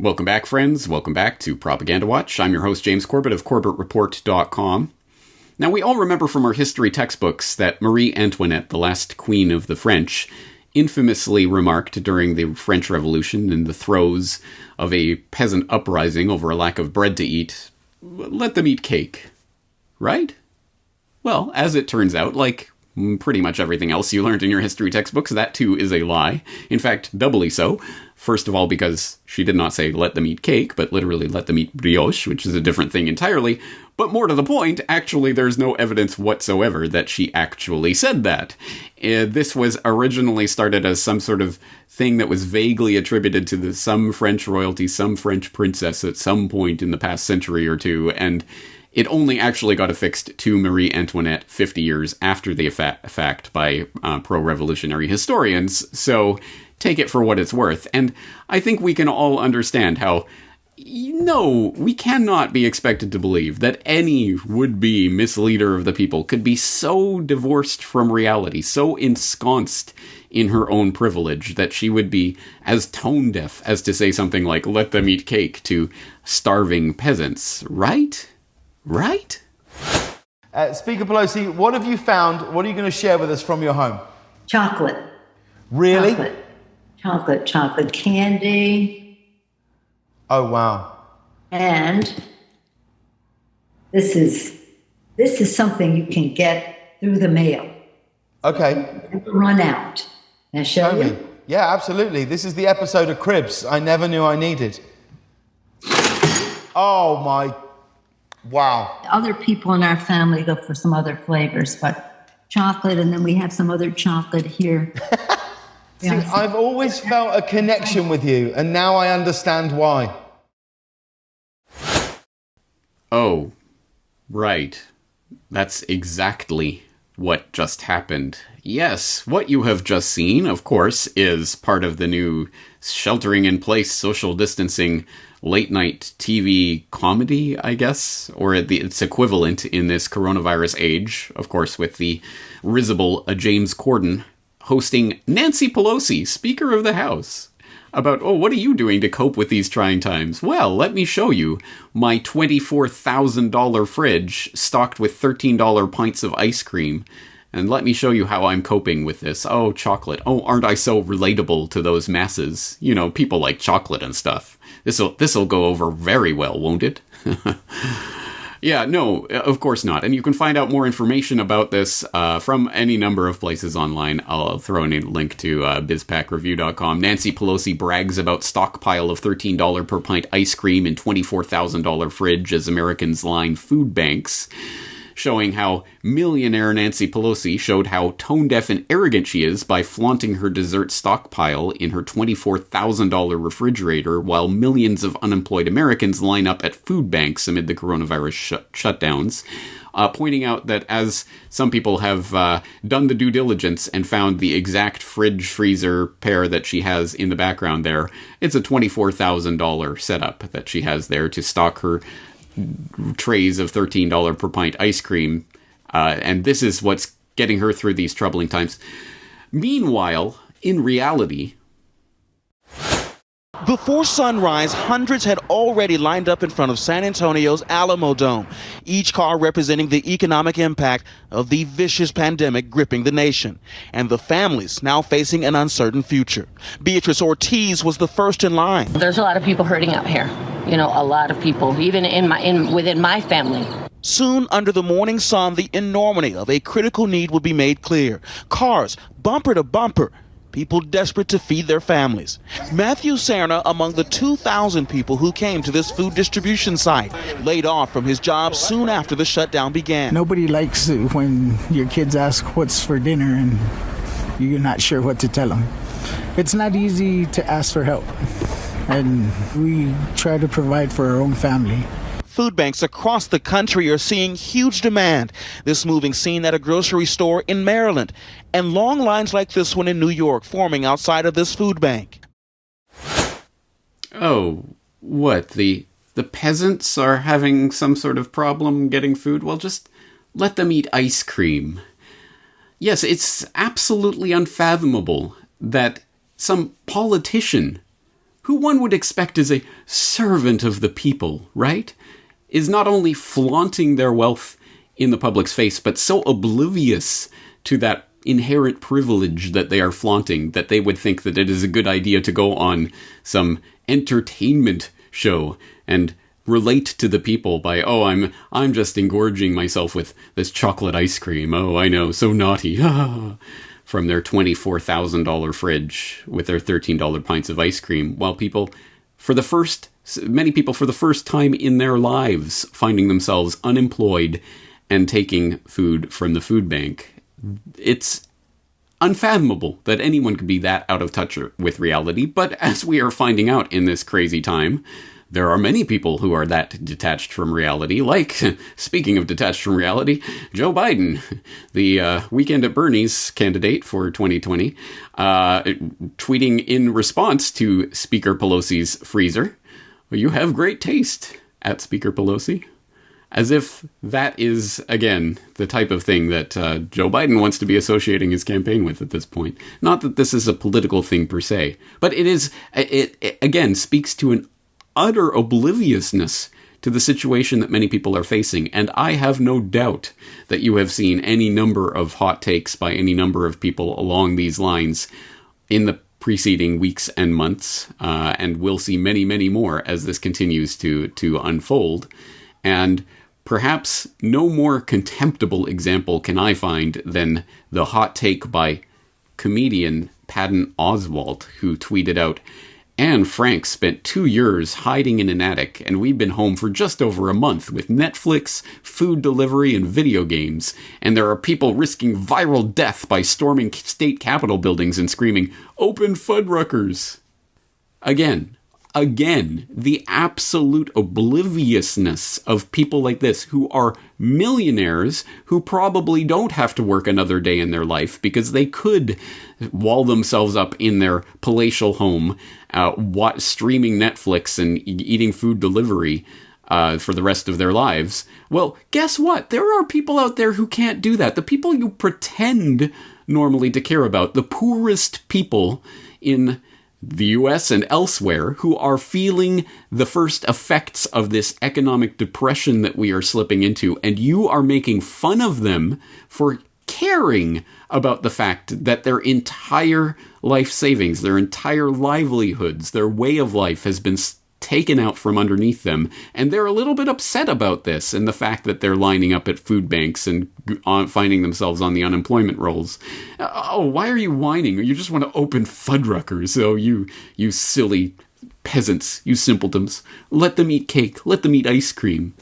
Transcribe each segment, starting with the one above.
Welcome back, friends. Welcome back to Propaganda Watch. I'm your host, James Corbett of CorbettReport.com. Now, we all remember from our history textbooks that Marie Antoinette, the last queen of the French, infamously remarked during the French Revolution in the throes of a peasant uprising over a lack of bread to eat, "Let them eat cake." Right? Well, as it turns out, like pretty much everything else you learned in your history textbooks, that too is a lie. In fact, doubly so. First of all, because she did not say let them eat cake, but literally let them eat brioche, which is a different thing entirely. But more to the point, actually there's no evidence whatsoever that she actually said that. This was originally started as some sort of thing that was vaguely attributed to some French royalty, some French princess at some point in the past century or two, and it only actually got affixed to Marie Antoinette 50 years after the fact by pro-revolutionary historians, so take it for what it's worth. And I think we can all understand how, no, we cannot be expected to believe that any would-be misleader of the people could be so divorced from reality, so ensconced in her own privilege, that she would be as tone-deaf as to say something like, let them eat cake to starving peasants, right? Right? Speaker Pelosi, what have you found? What are you going to share with us from your home? Chocolate. Really? Chocolate candy. Oh, wow. And this is something you can get through the mail. Okay. Never run out. Now show me. you? Yeah, absolutely. This is the episode of Cribs I never knew I needed. Oh, my... Wow. Other people in our family go for some other flavors, but chocolate, and then we have some other chocolate here. See, I've always felt a connection with you, and now I understand why. Oh, right. That's exactly what just happened. Yes, what you have just seen, of course, is part of the new sheltering-in-place social distancing late-night TV comedy, I guess, or its equivalent in this coronavirus age, of course, with the risible James Corden hosting Nancy Pelosi, Speaker of the House, about, oh, what are you doing to cope with these trying times? Well, let me show you my $24,000 fridge stocked with $13 pints of ice cream, and let me show you how I'm coping with this. Oh, chocolate. Oh, aren't I so relatable to those masses? You know, people like chocolate and stuff. This'll go over very well, won't it? Yeah, no, of course not. And you can find out more information about this from any number of places online. I'll throw in a link to bizpackreview.com. Nancy Pelosi brags about stockpile of $13 per pint ice cream and $24,000 fridge as Americans line food banks, showing how millionaire Nancy Pelosi showed how tone-deaf and arrogant she is by flaunting her dessert stockpile in her $24,000 refrigerator while millions of unemployed Americans line up at food banks amid the coronavirus shutdowns, pointing out that as some people have done the due diligence and found the exact fridge-freezer pair that she has in the background there, it's a $24,000 setup that she has there to stock her trays of $13 per pint ice cream, and this is what's getting her through these troubling times. Meanwhile, in reality... Before sunrise, hundreds had already lined up in front of San Antonio's Alamo Dome, each car representing the economic impact of the vicious pandemic gripping the nation, and the families now facing an uncertain future. Beatrice Ortiz was the first in line. There's a lot of people hurting out here. You know, a lot of people, even within my family. Soon, under the morning sun, the enormity of a critical need would be made clear. Cars, bumper to bumper, people desperate to feed their families. Matthew Serna among the 2,000 people who came to this food distribution site, laid off from his job soon after the shutdown began. Nobody likes it when your kids ask what's for dinner and you're not sure what to tell them. It's not easy to ask for help, and we try to provide for our own family. Food banks across the country are seeing huge demand. This moving seen at a grocery store in Maryland, and long lines like this one in New York forming outside of this food bank. Oh, what? The peasants are having some sort of problem getting food? Well, just let them eat ice cream. Yes, it's absolutely unfathomable that some politician who one would expect is a servant of the people, right, is not only flaunting their wealth in the public's face, but so oblivious to that inherent privilege that they are flaunting that they would think that it is a good idea to go on some entertainment show and relate to the people by, oh, I'm just engorging myself with this chocolate ice cream. Oh, I know, so naughty. From their $24,000 fridge with their $13 pints of ice cream, while many people for the first time in their lives finding themselves unemployed and taking food from the food bank. It's unfathomable that anyone could be that out of touch with reality, but as we are finding out in this crazy time, there are many people who are that detached from reality, like, speaking of detached from reality, Joe Biden, the Weekend at Bernie's candidate for 2020, tweeting in response to Speaker Pelosi's freezer, "Well, you have great taste," at Speaker Pelosi. As if that is, again, the type of thing that Joe Biden wants to be associating his campaign with at this point. Not that this is a political thing per se, but it again speaks to an utter obliviousness to the situation that many people are facing. And I have no doubt that you have seen any number of hot takes by any number of people along these lines in the preceding weeks and months, and we'll see many, many more as this continues to unfold. And perhaps no more contemptible example can I find than the hot take by comedian Patton Oswalt, who tweeted out, "Anne Frank spent 2 years hiding in an attic, and we've been home for just over a month with Netflix, food delivery, and video games. And there are people risking viral death by storming state capitol buildings and screaming, 'Open Fuddruckers!'" Again, the absolute obliviousness of people like this who are millionaires who probably don't have to work another day in their life because they could wall themselves up in their palatial home, streaming Netflix and eating food delivery for the rest of their lives. Well, guess what? There are people out there who can't do that. The people you pretend normally to care about, the poorest people in the US and elsewhere, who are feeling the first effects of this economic depression that we are slipping into, and you are making fun of them for caring about the fact that their entire life savings, their entire livelihoods, their way of life has been taken out from underneath them, and they're a little bit upset about this and the fact that they're lining up at food banks and finding themselves on the unemployment rolls. Oh, why are you whining? You just want to open Fuddruckers. Oh, you silly peasants, you simpletons. Let them eat cake. Let them eat ice cream.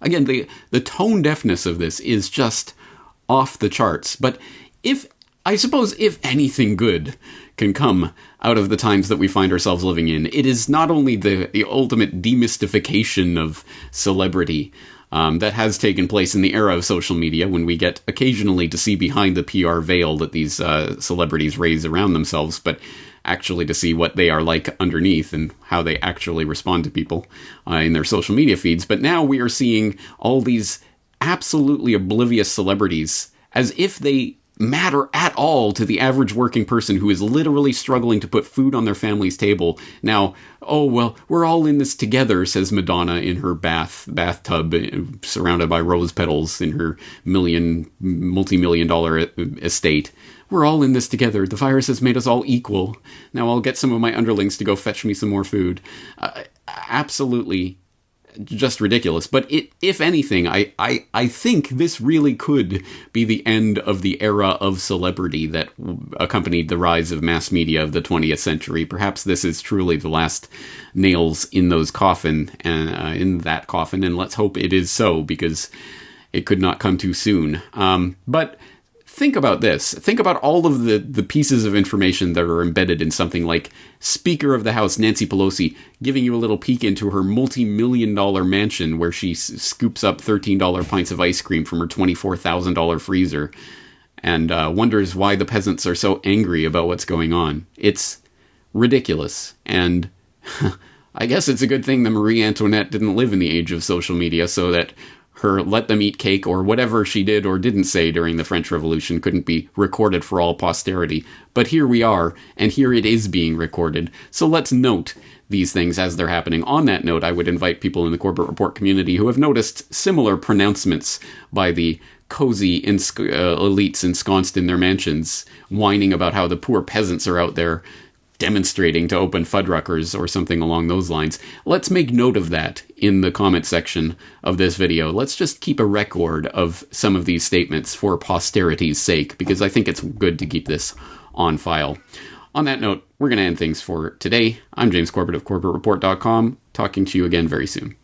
Again, the tone deafness of this is just off the charts. But I suppose if anything good can come out of the times that we find ourselves living in, it is not only the ultimate demystification of celebrity that has taken place in the era of social media, when we get occasionally to see behind the PR veil that these celebrities raise around themselves, but actually to see what they are like underneath and how they actually respond to people in their social media feeds. But now we are seeing all these absolutely oblivious celebrities as if they matter at all to the average working person who is literally struggling to put food on their family's table. Now, oh, well, we're all in this together, says Madonna in her bathtub surrounded by rose petals in her multi-million-dollar estate. We're all in this together. The virus has made us all equal. Now I'll get some of my underlings to go fetch me some more food. Absolutely just ridiculous. But if anything, I think this really could be the end of the era of celebrity that accompanied the rise of mass media of the 20th century. Perhaps this is truly the last nails in that coffin, and let's hope it is so, because it could not come too soon. But think about this. Think about all of the pieces of information that are embedded in something like Speaker of the House Nancy Pelosi giving you a little peek into her multi-million-dollar mansion where she scoops up $13 pints of ice cream from her $24,000 freezer and wonders why the peasants are so angry about what's going on. It's ridiculous. And I guess it's a good thing that Marie Antoinette didn't live in the age of social media, so that her let them eat cake or whatever she did or didn't say during the French Revolution couldn't be recorded for all posterity. But here we are, and here it is being recorded. So let's note these things as they're happening. On that note, I would invite people in the Corbett Report community who have noticed similar pronouncements by the cozy elites ensconced in their mansions, whining about how the poor peasants are out there demonstrating to open Fuddruckers or something along those lines. Let's make note of that in the comment section of this video. Let's just keep a record of some of these statements for posterity's sake, because I think it's good to keep this on file. On that note, we're going to end things for today. I'm James Corbett of CorbettReport.com, talking to you again very soon.